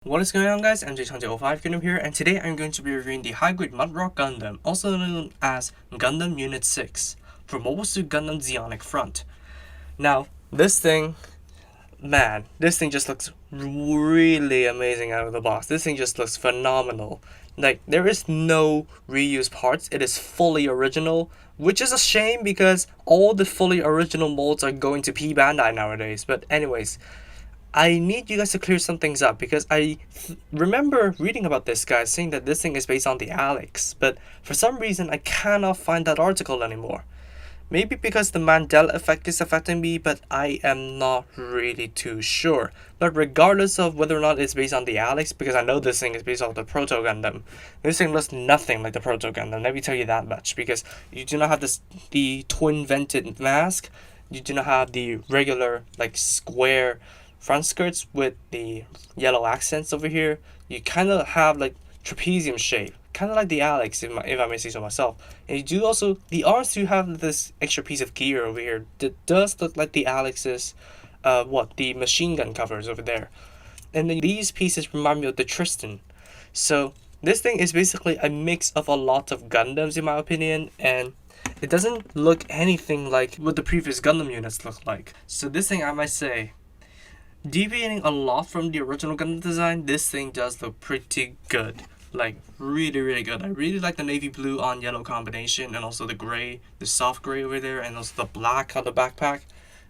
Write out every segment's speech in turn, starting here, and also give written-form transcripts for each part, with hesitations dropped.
What is going on, guys? I'm J05 Gundam here, and today I'm going to be reviewing the high-grade Mudrock Gundam, also known as Gundam Unit 6, for Mobile Suit Gundam Zeonic Front. Now, this thing just looks really amazing out of the box. This thing just looks phenomenal. Like, there is no reused parts. It is fully original, which is a shame because all the fully original molds are going to P-Bandai nowadays. But anyways, I need you guys to clear some things up because I remember reading about this guy saying that this thing is based on the Alex, but for some reason I cannot find that article anymore. Maybe because the Mandela effect is affecting me, but I am not really too sure. But regardless of whether or not it's based on the Alex, because I know this thing is based off the Proto Gundam, this thing looks nothing like the Proto Gundam, let me tell you that much, because you do not have the twin vented mask, you do not have the regular like square front skirts with the yellow accents over here. You kind of have like trapezium shape, kind of like the Alex, if I may say so myself. And you do also, the arms do have this extra piece of gear over here that does look like the Alex's, the machine gun covers over there. And then these pieces remind me of the Tristan. So this thing is basically a mix of a lot of Gundams in my opinion, and it doesn't look anything like what the previous Gundam units look like. So this thing, I might say, deviating a lot from the original Gundam design, this thing does look pretty good. Like, really good. I really like the navy blue on yellow combination, and also the gray, the soft gray over there, and also the black on the backpack.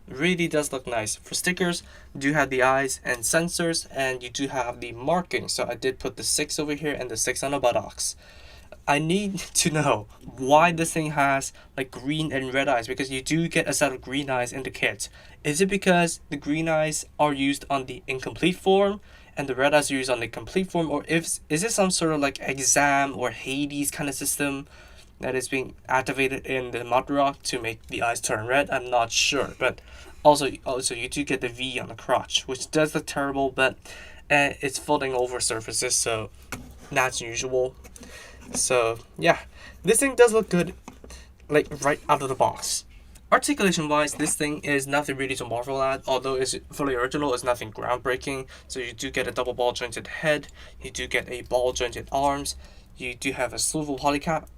Really does look nice. For stickers, you do have the eyes and sensors, and you do have the marking. So I did put the 6 over here and the 6 on the buttocks. I need to know why this thing has like green and red eyes, because you do get a set of green eyes in the kit. Is it because the green eyes are used on the incomplete form and the red eyes are used on the complete form, or is it some sort of like exam or Hades kind of system that is being activated in the Mudrock to make the eyes turn red? I'm not sure, but also you do get the V on the crotch, which does look terrible, but it's folding over surfaces, so that's usual. So yeah, this thing does look good, like right out of the box. Articulation wise, this thing is nothing really to marvel at, although it's fully original, it's nothing groundbreaking. So you do get a double ball jointed head, you do get a ball jointed arms, you do have a swivel polycap,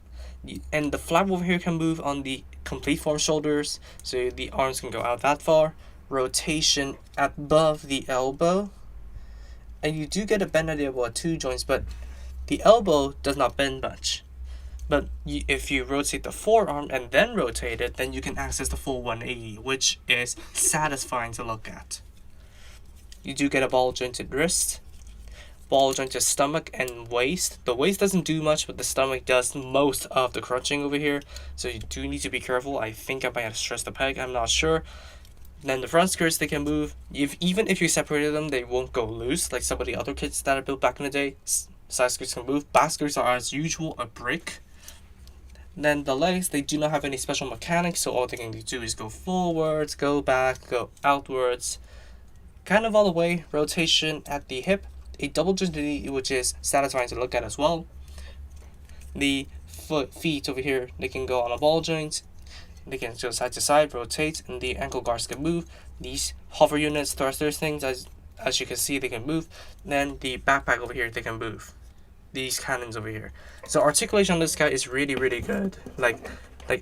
and the flap over here can move on the complete form shoulders, so the arms can go out that far. Rotation above the elbow, and you do get a bend at the elbow at 2 joints, but the elbow does not bend much. But if you rotate the forearm and then rotate it, then you can access the full 180, which is satisfying to look at. You do get a ball jointed wrist, ball jointed stomach and waist. The waist doesn't do much, but the stomach does most of the crunching over here, so you do need to be careful. I think I might have to stress the peg, I'm not sure. Then the front skirts, they can move. Even if you separated them, they won't go loose like some of the other kits that I built back in the day. Side skirts can move. Back skirts are, as usual, a brick. Then the legs, they do not have any special mechanics, so all they can do is go forwards, go back, go outwards, kind of all the way. Rotation at the hip, a double jointed knee, which is satisfying to look at as well. The feet over here, they can go on a ball joint, they can go side to side, rotate, and the ankle guards can move. These hover units, thrusters things, as you can see, they can move. Then the backpack over here, they can move. These cannons over here. So articulation on this guy is really good. Like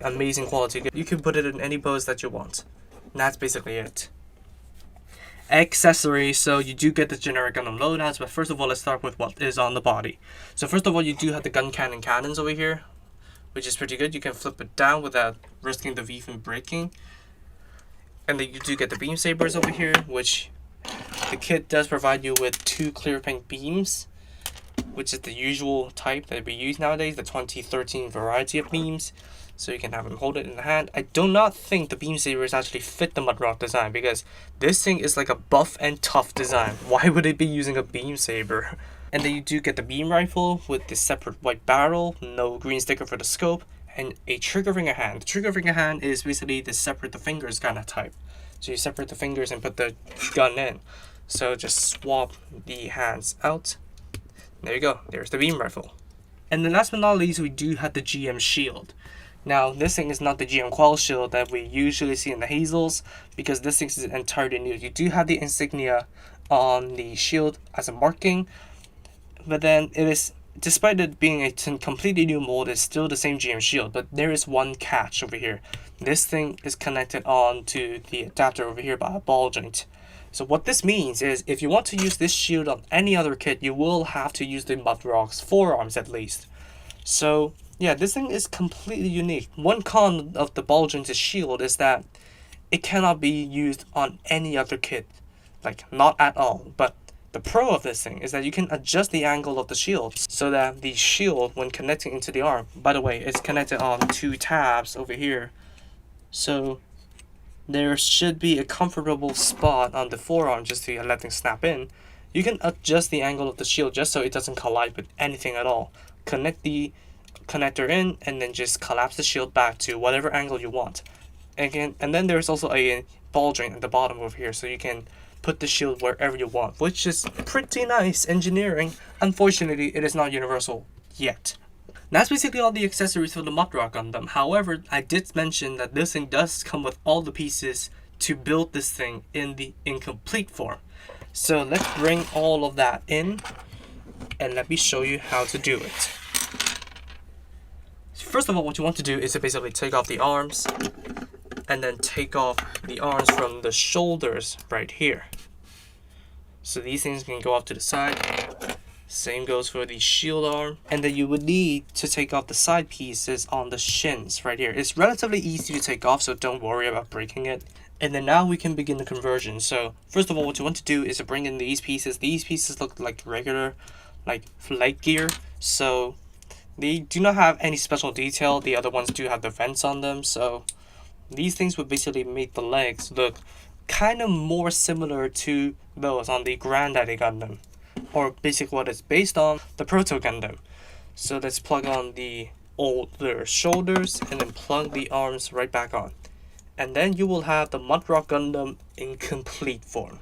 amazing quality. You can put it in any pose that you want. And that's basically it. Accessories. So you do get the generic Gundam loadouts, but first of all, let's start with what is on the body. So first of all, you do have the gun cannon cannons over here, which is pretty good. You can flip it down without risking the V from breaking. And then you do get the beam sabers over here, which the kit does provide you with 2 clear paint beams, which is the usual type that we use nowadays, the 2013 variety of beams. So you can have them hold it in the hand. I do not think the beam sabers actually fit the Mudrock design, because this thing is like a buff and tough design. Why would it be using a beam saber? And then you do get the beam rifle with the separate white barrel, no green sticker for the scope, and a trigger finger hand. The trigger finger hand is basically the separate the fingers kind of type. So you separate the fingers and put the gun in. So just swap the hands out. There you go, there's the beam rifle. And then last but not least, we do have the GM shield. Now, this thing is not the GM Qual shield that we usually see in the Hazels, because this thing is entirely new. You do have the insignia on the shield as a marking, but then it is, despite it being a completely new mold, it's still the same GM shield, but there is one catch over here. This thing is connected on to the adapter over here by a ball joint. So what this means is if you want to use this shield on any other kit, you will have to use the Mudrock's forearms at least. So yeah, this thing is completely unique. One con of the ball jointed shield is that it cannot be used on any other kit, like not at all. But the pro of this thing is that you can adjust the angle of the shield so that the shield, when connecting into the arm, by the way, it's connected on 2 tabs over here. So there should be a comfortable spot on the forearm just to let things snap in. You can adjust the angle of the shield just so it doesn't collide with anything at all. Connect the connector in and then just collapse the shield back to whatever angle you want. Again, and then there's also a ball joint at the bottom over here, so you can put the shield wherever you want, which is pretty nice engineering. Unfortunately, it is not universal yet. That's basically all the accessories for the Mudrock Gundam. However, I did mention that this thing does come with all the pieces to build this thing in the incomplete form. So let's bring all of that in and let me show you how to do it. First of all, what you want to do is to basically take off the arms and then take off the arms from the shoulders right here. So these things can go off to the side. Same goes for the shield arm. And then you would need to take off the side pieces on the shins right here. It's relatively easy to take off, so don't worry about breaking it. And then now we can begin the conversion. So first of all, what you want to do is to bring in these pieces. These pieces look like regular, like flight gear. So they do not have any special detail. The other ones do have the vents on them. So these things would basically make the legs look kind of more similar to those on the Granddaddy Gundam, or basically what it's based on, the Proto Gundam. So let's plug on the older shoulders and then plug the arms right back on. And then you will have the Mudrock Gundam in complete form.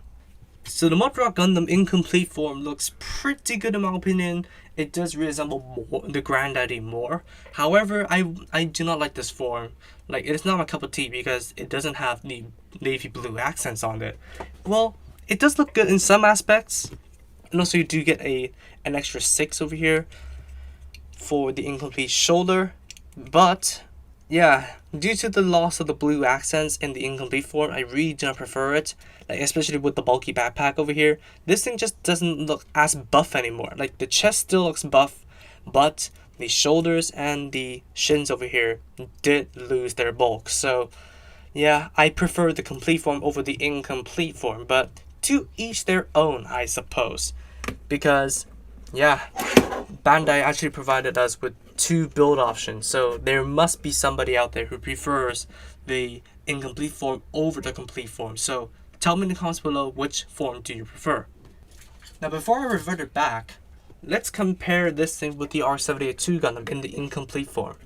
So the Mudrock Gundam in complete form looks pretty good in my opinion. It does resemble the Granddaddy more. However, I do not like this form. Like, it is not my cup of tea because it doesn't have the navy blue accents on it. Well, it does look good in some aspects. And also you do get an extra 6 over here for the incomplete shoulder. But yeah, due to the loss of the blue accents in the incomplete form, I really do not prefer it. Like, especially with the bulky backpack over here. This thing just doesn't look as buff anymore. Like, the chest still looks buff, but the shoulders and the shins over here did lose their bulk. So yeah, I prefer the complete form over the incomplete form, but to each their own, I suppose. Because yeah, Bandai actually provided us with 2 build options, so there must be somebody out there who prefers the incomplete form over the complete form. So tell me in the comments below, which form do you prefer? Now before I revert it back, let's compare this thing with the R78-2 Gundam in the incomplete form,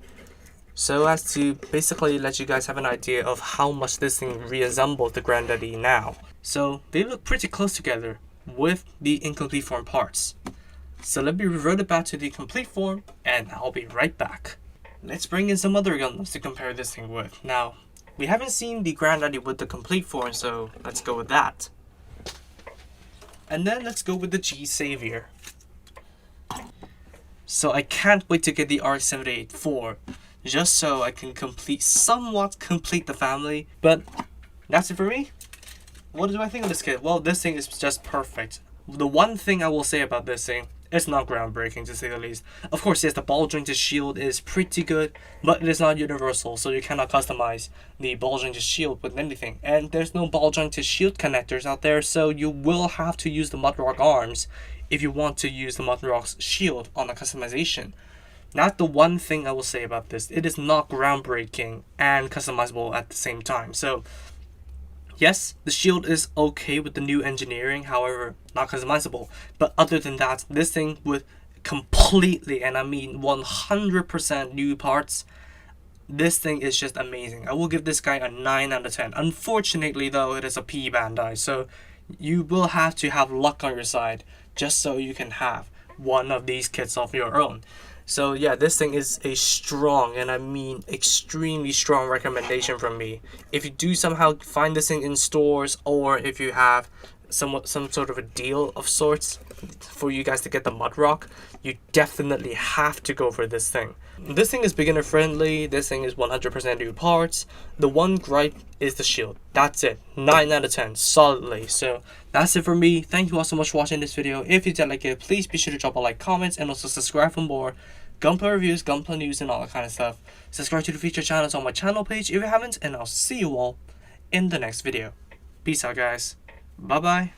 so as to basically let you guys have an idea of how much this thing resembles the Granddaddy now. So they look pretty close together with the incomplete form parts. So let me revert it back to the complete form and I'll be right back. Let's bring in some other Gundams to compare this thing with. Now, we haven't seen the Granddaddy with the complete form, so let's go with that. And then let's go with the G Savior. So I can't wait to get the R78-4, just so I can somewhat complete the family. But that's it for me. What do I think of this kit? Well, this thing is just perfect. The one thing I will say about this thing, it's not groundbreaking to say the least. Of course, yes, the ball jointed shield is pretty good, but it is not universal, so you cannot customize the ball jointed shield with anything. And there's no ball jointed shield connectors out there, so you will have to use the Mudrock arms if you want to use the Mudrock's shield on a customization. That's the one thing I will say about this. It is not groundbreaking and customizable at the same time. So yes, the shield is okay with the new engineering, however, not customizable. But other than that, this thing with completely, and I mean 100% new parts, this thing is just amazing. I will give this guy a 9 out of 10. Unfortunately though, it is a P-Bandai, so you will have to have luck on your side just so you can have one of these kits of your own. So yeah, this thing is a strong, and I mean extremely strong recommendation from me. If you do somehow find this thing in stores, or if you have some sort of a deal of sorts for you guys to get the Mudrock, you definitely have to go for this thing. This thing is beginner friendly. This thing is 100% new parts. The one gripe is the shield. That's it. 9 out of 10 solidly. So that's it for me. Thank you all so much for watching this video. If you did like it, please be sure to drop a like, comments, and also subscribe for more Gunpla reviews, Gunpla news, and all that kind of stuff. Subscribe to the featured channels on my channel page if you haven't, and I'll see you all in the next video. Peace out, guys. Bye bye.